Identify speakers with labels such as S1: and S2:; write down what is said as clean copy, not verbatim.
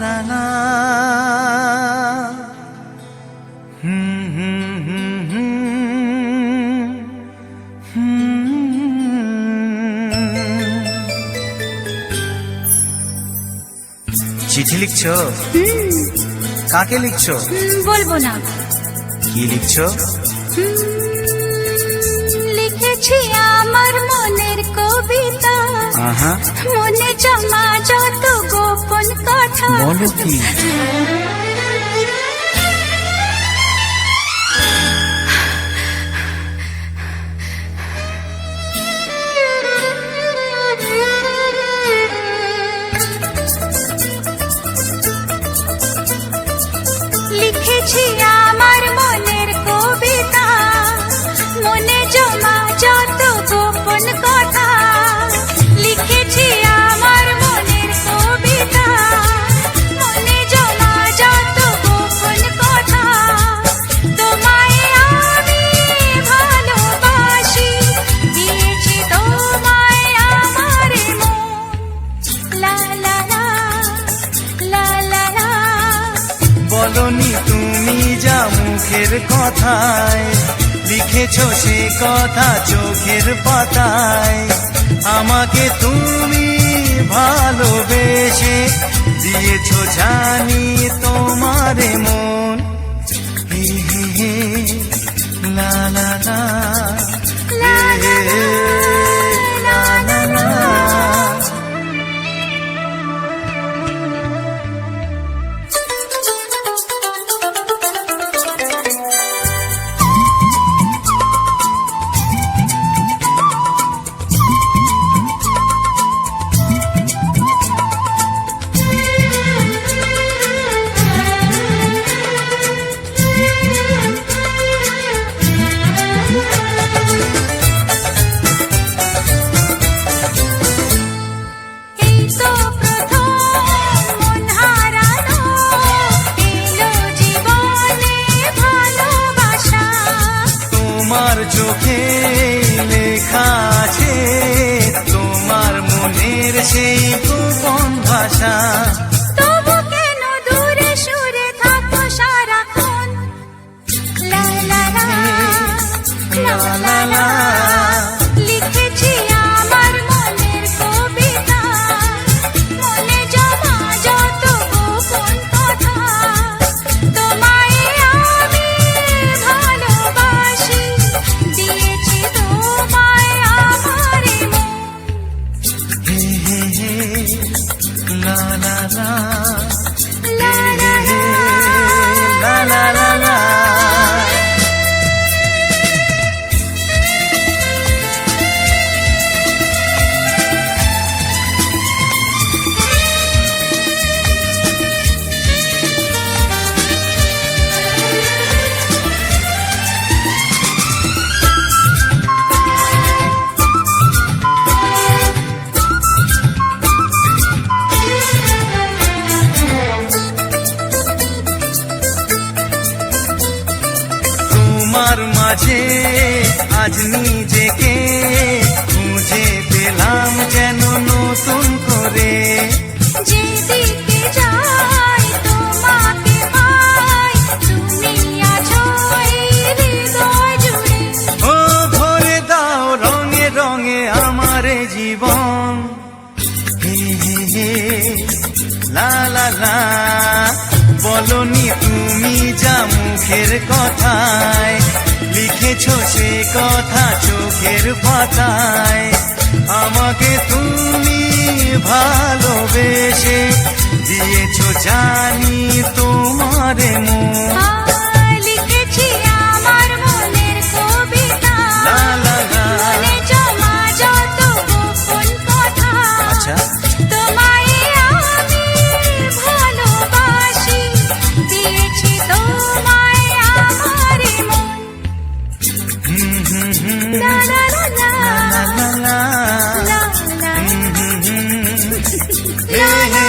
S1: লা লা চিঠি লিখছো? কাকে লিখছো?
S2: বলবো না।
S1: কি লিখছো?
S2: লিখেছি আমার মনের কবিতা, মনে জমা যত গোপন কথা।
S1: বলো কি?
S2: লিখেছি আমার মনের কবিতা, মনে জমা যত গোপন কথা। লিখেছি আমার মনের কবিতা, মনে জমা যত গোপন কথা। তোমায় আমি ভালোবাসি, দিয়েছি তোমায় আমার মন। লা লা লা লা লা লা।
S1: বলনি তুমি যা মুখের কথায়, লিখেছো সে কথা চোখের পাতায়। আমাকে তুমি ভালোবেসে দিয়েছো জানি তোমারে মন। হে হে হে লা লা লা
S2: লা লা লা লা লা লা।
S1: চোখে লেখা আছে তোমার মনের সেই গোপন ভাষা।
S2: তবু কেন দূরে সরে থাকো সারাক্ষণ? লা লা লা লা লা লা। লিখেছি আমার মনের কবিতা, মনে জমা যত গোপন কথা। তোমায় আমি ভালোবাসি, দিয়েছি তোমায় আমার মন।
S1: হে হে হে লা লা লা
S2: লা লা লা
S1: লা লা লা লা। তোমার মাঝে আজ নিজেকে খুঁজে পেলাম যেন নতুন করে।
S2: যেদিকে যাই তোমাকে পাই, তুমি আছো এই হৃদয় জুড়ে।
S1: ও ভরে দাও রঙে রঙে আমার জীবন। হে হে হে লা লা লা। বলনি তুমি যা মুখের কথায়, লিখেছো সে কথা চোখের পাতায়। আমাকে তুমি ভালোবেসে দিয়েছো জানি তোমারে মন।
S2: লিখেছি আমার মনের কবিতা,
S1: লা লা লা।
S2: মনে জমা যত গোপন কথা।
S1: আচ্ছা
S2: তোমায় আমি ভালোবাসি, দিয়েছি তোমায় আমার মন। লা লা লা লা
S1: লা লা লা
S2: লা লা।
S1: হে হে